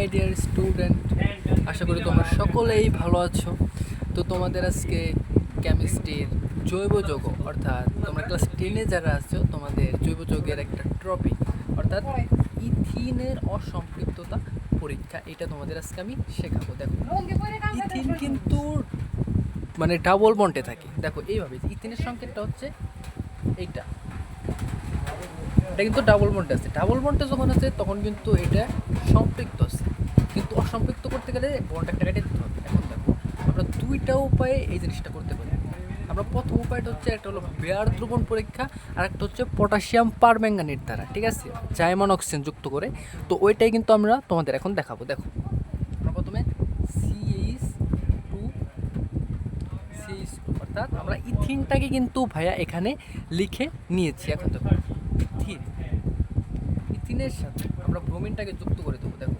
My dear student, আশা করি তোমরা সকলেই ভালো আছো। তো তোমাদের আজকে কেমিস্ট্রির জৈব যৌগ অর্থাৎ তোমরা ক্লাস 10-এ যারা আছো তোমাদের জৈব যৌগের একটা টপিক অর্থাৎ ইথিনের অসম্পৃক্ততা পরীক্ষা, এটা তোমাদের আজকে আমি শেখাবো। দেখো, ইথিন কিন্তু মানে ডাবল বন্ডে থাকে। দেখো এইভাবে ইথিনের সংকেতটা হচ্ছে এইটা, এটা কিন্তু ডাবল বন্ডে আছে। ডাবল বন্ডে যখন আছে তখন কিন্তু এটা সম্পৃক্ত আছে, কিন্তু অসম্পৃক্ত করতে গেলে বন্ড একটা কেটে দিতে হবে। এখন দেখো আমরা দুইটা উপায়ে এই জিনিসটা করতে পারি। আমরা প্রথম উপায়টা হচ্ছে একটা হলো বেয়ার দ্রবণ পরীক্ষা, আর একটা হচ্ছে পটাশিয়াম পারম্যাঙ্গানেট দ্বারা, ঠিক আছে, জাইমান অক্সিজেন যুক্ত করে। তো ওইটাই কিন্তু আমরা তোমাদের এখন দেখাবো। দেখো আমরা প্রথমে CH2 অর্থাৎ আমরা ইথিনটাকে কিন্তু ভাইয়া এখানে লিখে নিয়েছি। এখন দেখো ইথিনের সাথে আমরা ব্রোমিনটাকে যুক্ত করে দেবো। দেখো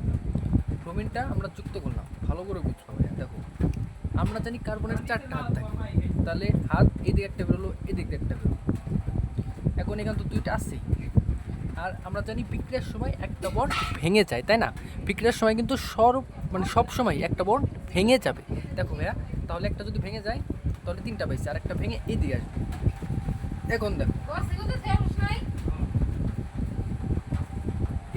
ব্রোমিনটা আমরা যুক্ত করলাম, ভালো করে বুঝবো ভাইয়া। দেখো আমরা জানি কার্বনের 4টা হাত থাকে, তাহলে হাত এদিকে একটা বেরোলো, এদিকে একটা বেরোলো। এখন এখানে তো 2টা আছেই, আর আমরা জানি বিক্রিয়ার সময় একটা বন্ড ভেঙে যায়, তাই না? বিক্রিয়ার সময় কিন্তু সব সময় একটা বন্ড ভেঙে যাবে। দেখো ভাইয়া, তাহলে একটা যদি ভেঙে যায় তাহলে 3টা পাইছে, আর একটা ভেঙে এদিকে আসবে। এখন দেখো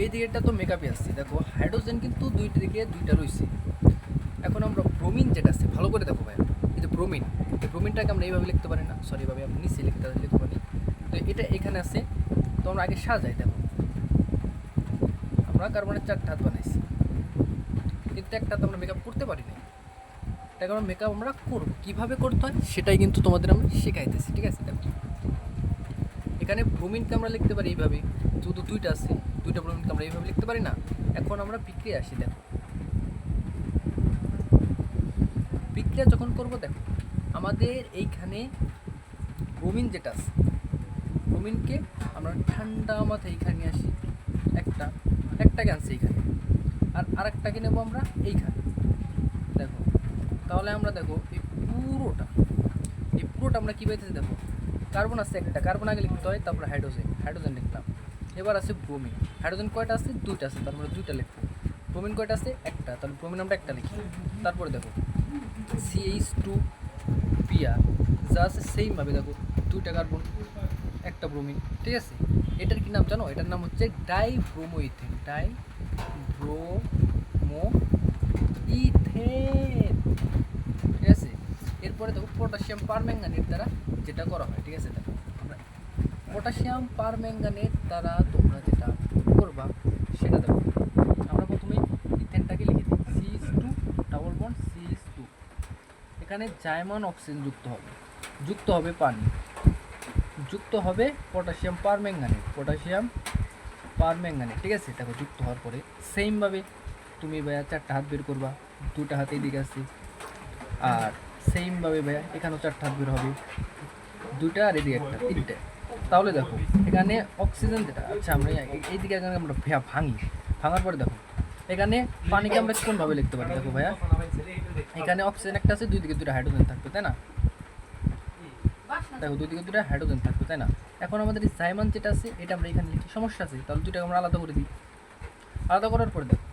এই দিকেটা তো মেকআপে আসছে। দেখো হাইড্রোজেন কিন্তু দুইটা রয়েছে। এখন আমরা ব্রোমিন যেটা আছে, ভালো করে দেখো ভাই, এই যে ব্রোমিন, এই ব্রোমিনটাকে আমরা এইভাবে লিখতে পারি না, সরি এইভাবে আমি নিচে লিখতে পারি। তো এটা এখানে আছে, তো আমরা আগে সাজাই। দেখো আমরা কার্বনের 4টা হাত বানাইছি, কিন্তু একটা তো আমরা মেকআপ করতে পারি না। এটাকে আমরা মেকআপ আমরা করবো, কীভাবে করতে হয় সেটাই কিন্তু তোমাদের আমি শেখাইতেছি, ঠিক আছে? দেখো এখানে ব্রোমিনকে আমরা লিখতে পারি এইভাবে, যেহেতু 2টা আছে, 2টা ব্রোমিনকে আমরা এইভাবে লিখতে পারি না। এখন আমরা বিক্রিয়া আসি। দেখো বিক্রিয়া যখন করবো, দেখো আমাদের এইখানে ব্রোমিন যেটা আছে, ব্রোমিনকে আমরা ঠান্ডা মাথায় এইখানে নিয়ে আসি, একটাকে আনছি এইখানে, আর আরেকটাকে নেবো আমরা এইখানে। দেখো তাহলে আমরা দেখো এই পুরোটা আমরা কী পাইতেছি। দেখো কার্বন আছে একটা, কার্বন আগে লিখতে হয়, তারপরে হাইড্রোজেন লিখলাম। এবার আছে ব্রোমিন, হাইড্রোজেন কয়টা আছে? 2টা আছে, তারপরে 2টা লিখবো। ব্রোমিন কয়টা আছে? একটা, তাহলে ব্রোমিন আমরা একটা লিখি। তারপরে দেখো CH2 যা আছে সেইমভাবে দেখো 2টা কার্বন, একটা ব্রোমিন, ঠিক আছে? এটার কি নাম জানো? এটার নাম হচ্ছে ডাইব্রোমোইথেন, ঠিক আছে? এরপরে দেখো পটাশিয়াম পারম্যাঙ্গানেট দ্বারা যেটা করা হয়, ঠিক আছে? দেখো আমরা পটাশিয়াম পারম্যাঙ্গানেট দ্বারা তোমরা যেটা করবা সেটা দেখো, আমরা প্রথমে ইথেনটাকে লিখে দিই CH2 ডাবল বন্ড CH2, এখানে জাইমান অক্সিজেন যুক্ত হবে পানি, যুক্ত হবে পটাশিয়াম পারম্যাঙ্গানেট, ঠিক আছে? দেখো যুক্ত হওয়ার পরে সেইমভাবে তুমি ভাইয়া 4টা হাত বের করবা, 2টা হাত এইদিকে আছে, আর সেইমভাবে ভাইয়া এখানেও 4টা হাত বের হবে, 2টা আর এদিকে একটা, 3টে। তাহলে দেখো এখানে অক্সিজেন যেটা, আচ্ছা আমরা এইদিকে এখানে আমরা ভাঙার পরে দেখো এখানে পানিকে আমরা কোনভাবে লিখতে পারি। দেখো ভাইয়া এখানে অক্সিজেন একটা আছে, 2 দিকে 2টা হাইড্রোজেন থাকবে, তাই না? দেখো 2 দিকে 2টা হাইড্রোজেন থাকবে, তাই না? এখন আমাদের এই জাইমান যেটা আছে এটা আমরা এখানে লিখি, সমস্যা আছে, তাহলে 2টাকে আমরা আলাদা করে দিই। আলাদা করার পরে দেখো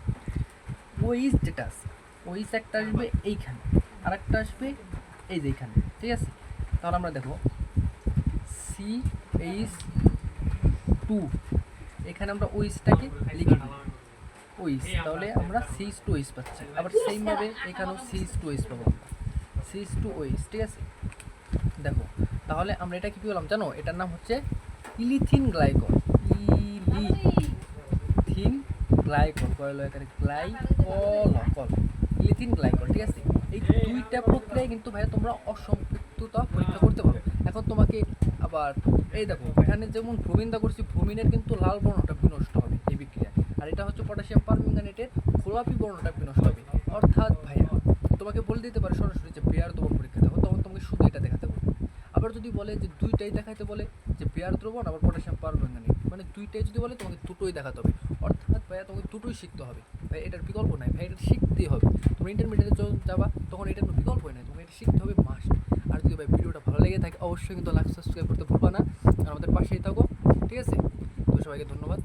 ওইস যেটা আছে, ওইস একটা আসবে এইখানে, আর একটা আসবে এই যে এইখানে, ঠিক আছে? তাহলে আমরা দেখো CH2, এখানে আমরা ওইসটাকে লিখে দিই ওইস, তাহলে আমরা CH2 ওইস পাচ্ছি। আবার সেইমভাবে এখানেও CH2 ওইস পাবো আমরা, CH2 ওইস, ঠিক আছে? দেখো তাহলে আমরা এটা কি পেলাম জানো? এটার নাম হচ্ছে ইলিথিন গ্লাইকল, ইলিথিন গ্লাইকল, ঠিক আছে? এই 2টা প্রক্রিয়ায় কিন্তু ভাইয়া তোমরা অসম্পৃক্ততা পরীক্ষা করতে পারো। এখন তোমাকে আবার এই দেখো এখানে যেমন ব্রোমিনটা করছি, ব্রোমিনের কিন্তু লাল বর্ণটা বিনষ্ট হবে এই বিক্রিয়া, আর এটা হচ্ছে পটাশিয়াম পারম্যাঙ্গানেটের গোলাপি বর্ণটা বিনষ্ট হবে। অর্থাৎ ভাইয়া তোমাকে বলে দিতে পারে সরাসরি যে বেয়ার দ্রবণ পরীক্ষা দেখো, তখন তোমাকে শুধু এটা দেখাতে বলবে। আবার যদি বলে যে 2টাই দেখাতে বলে, যে বেয়ার দ্রবণ আবার পটাশিয়াম পারম্যাঙ্গানেট, মানে 2টাই যদি বলে তোমাকে 2টোই দেখাতে হবে। অর্থাৎ ভাইয়া তোমাকে 2টোই শিখতে হবে ভাই, এটার বিকল্প নাই ভাই, এটা শিখতেই হবে। তোমরা ইন্টারমিডিয়েটে যখন যাবা তখন এটার কোনো বিকল্পই নাই, তোমাকে এটা শিখতে হবে মাস্ট। আর যদি ভাই ভিডিওটা ভালো লেগে থাকে অবশ্যই কিন্তু লাইক সাবস্ক্রাইব করতে ভুলবা না, আর আমাদের পাশেই থাকো, ঠিক আছে? তো সবাইকে ধন্যবাদ।